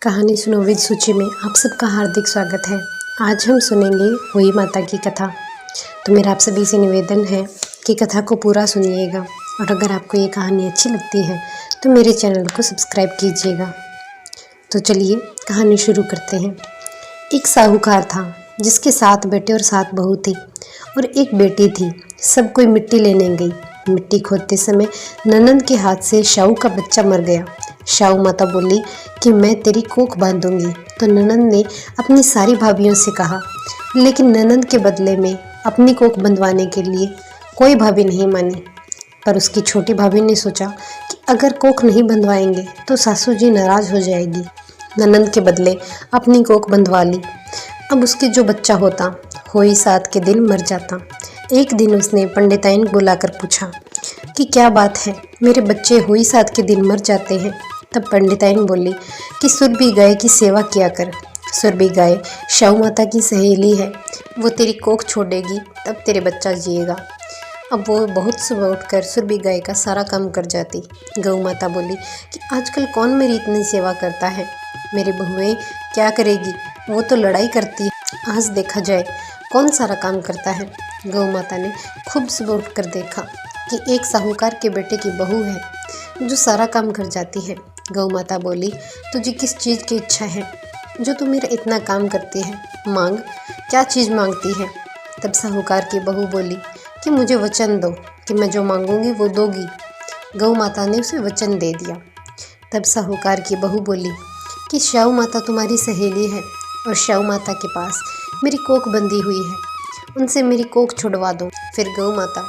कहानी सुनो विद सूची में आप सबका हार्दिक स्वागत है। आज हम सुनेंगे हुई माता की कथा। तो मेरा आप सभी से निवेदन है कि कथा को पूरा सुनिएगा और अगर आपको ये कहानी अच्छी लगती है तो मेरे चैनल को सब्सक्राइब कीजिएगा। तो चलिए कहानी शुरू करते हैं। एक साहूकार था जिसके 7 बेटे और 7 बहू थी और एक बेटी थी। सब कोई मिट्टी लेने गई। मिट्टी खोदते समय ननंद के हाथ से शाहू का बच्चा मर गया। शाहू माता बोली कि मैं तेरी कोख बांधूंगी। तो ननंद ने अपनी सारी भाभियों से कहा, लेकिन ननंद के बदले में अपनी कोख बंधवाने के लिए कोई भाभी नहीं मानी। पर उसकी छोटी भाभी ने सोचा कि अगर कोख नहीं बंधवाएंगे तो सासू जी नाराज हो जाएगी। ननंद के बदले अपनी कोख बंधवा ली। अब उसके जो बच्चा होता होई 7 के दिन मर जाता। एक दिन उसने पंडिताइन बुलाकर पूछा कि क्या बात है, मेरे बच्चे हुई 7 के दिन मर जाते हैं। तब पंडिताइन बोली कि सुरभि गाय की सेवा किया कर। सुरभि गाय शाहू माता की सहेली है, वो तेरी कोख छोड़ेगी तब तेरे बच्चा जिएगा। अब वो बहुत सुबह उठकर सुरभि गाय का सारा काम कर जाती। गौ माता बोली कि आजकल कौन मेरी इतनी सेवा करता है, मेरी बहुएं क्या करेगी, वो तो लड़ाई करती है। आज देखा जाए कौन सारा काम करता है। गौ माता ने खूब सुबह उठकर देखा कि एक साहूकार के बेटे की बहू है जो सारा काम कर जाती है। गौ माता बोली, तुझे किस चीज़ की इच्छा है जो तू मेरा इतना काम करती है, मांग, क्या चीज़ मांगती है। तब साहूकार की बहू बोली कि मुझे वचन दो कि मैं जो मांगूंगी वो दोगी। गौ माता ने उसे वचन दे दिया। तब साहूकार की बहू बोली कि शाहू माता तुम्हारी सहेली है और शाहू माता के पास मेरी कोख बंधी हुई है, उनसे मेरी कोख छुड़वा दो। फिर गौ माता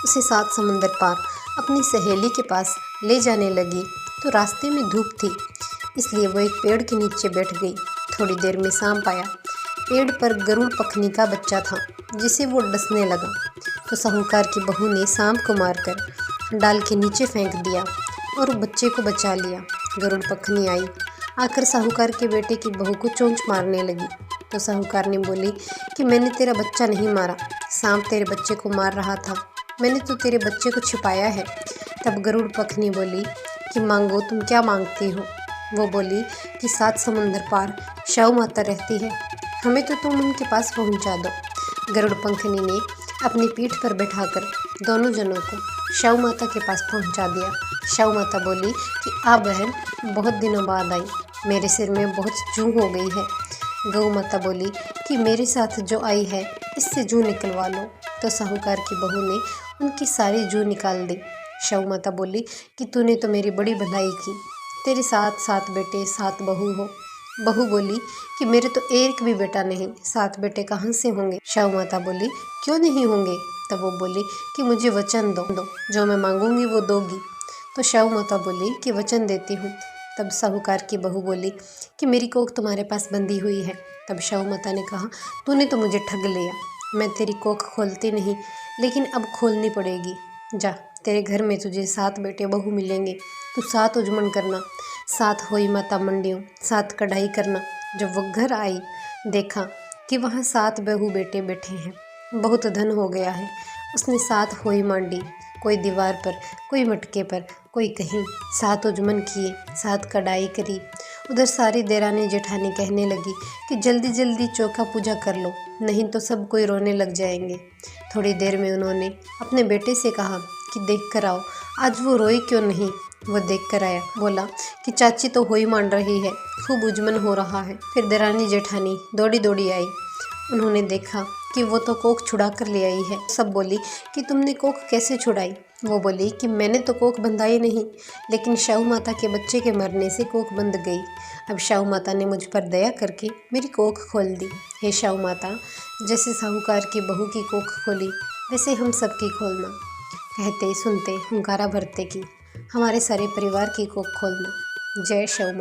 उसे 7 समंदर पार अपनी सहेली के पास ले जाने लगी तो रास्ते में धूप थी, इसलिए वो एक पेड़ के नीचे बैठ गई। थोड़ी देर में सांप आया। पेड़ पर गरुड़ पखनी का बच्चा था जिसे वो डसने लगा। तो साहूकार की बहू ने सांप को मारकर डाल के नीचे फेंक दिया और बच्चे को बचा लिया। गरुड़ पखनी आई, आकर साहूकार के बेटे की बहू को चोंच मारने लगी। तो साहूकार ने बोली कि मैंने तेरा बच्चा नहीं मारा, सांप तेरे बच्चे को मार रहा था, मैंने तो तेरे बच्चे को छिपाया है। तब गरुड़ पखनी बोली कि मांगो, तुम क्या मांगती हो। वो बोली कि 7 समुंदर पार शाहू माता रहती है, हमें तो तुम उनके पास पहुंचा दो। गरुड़ पंखनी ने अपनी पीठ पर बैठाकर दोनों जनों को शाहू माता के पास पहुंचा दिया। शाहू माता बोली कि आ बहन, बहुत दिनों बाद आई, मेरे सिर में बहुत जूं हो गई है। गौ माता बोली कि मेरे साथ जो आई है इससे जूं निकलवा लो। तो साहूकार की बहू ने उनकी सारी जूं निकाल दी। शाहू माता बोली कि तूने तो मेरी बड़ी भलाई की, तेरे 7 बेटे 7 बहू हो। बहू बोली कि मेरे तो एक भी बेटा नहीं, 7 बेटे कहाँ से होंगे। शाहू माता बोली क्यों नहीं होंगे। तब वो बोली कि मुझे वचन दो, जो मैं मांगूंगी वो दोगी। तो शाहू माता बोली कि वचन देती हूँ। तब साहूकार की बहू बोली कि मेरी कोख तुम्हारे पास बंधी हुई है। तब शाहू माता ने कहा, तूने तो मुझे ठग लिया, मैं तेरी कोख खोलती नहीं, लेकिन अब खोलनी पड़ेगी। जा, तेरे घर में तुझे 7 बेटे बहू मिलेंगे, तू 7 उजमन करना, 7 होई माता मंडियों, 7 कढ़ाई करना। जब वो घर आई देखा कि वहाँ 7 बहू बेटे बैठे हैं, बहुत धन हो गया है। उसने 7 होई मांडी, कोई दीवार पर, कोई मटके पर, कोई कहीं। 7 उजमन किए, 7 कढ़ाई करी। उधर सारी देरानी जेठानी कहने लगी कि जल्दी जल्दी चौका पूजा कर लो, नहीं तो सब कोई रोने लग जाएंगे। थोड़ी देर में उन्होंने अपने बेटे से कहा कि देख कर आओ, आज वो रोई क्यों नहीं। वो देख कर आया, बोला कि चाची तो होई मान रही है, खूब उजमन हो रहा है। फिर देरानी जेठानी दौड़ी दौड़ी आई, उन्होंने देखा कि वो तो कोख छुड़ा कर ले आई है। सब बोली कि तुमने कोख कैसे छुड़ाई। वो बोली कि मैंने तो कोख बंधाई नहीं, लेकिन शाहू माता के बच्चे के मरने से कोख बंध गई। अब शाहू माता ने मुझ पर दया करके मेरी कोख खोल दी। हे शाहू माता, जैसे साहूकार की बहू की कोख खोली वैसे हम सबकी खोलना। कहते सुनते हुंकारा भरते की हमारे सारे परिवार की कोख खोलना। जय शाहू माता।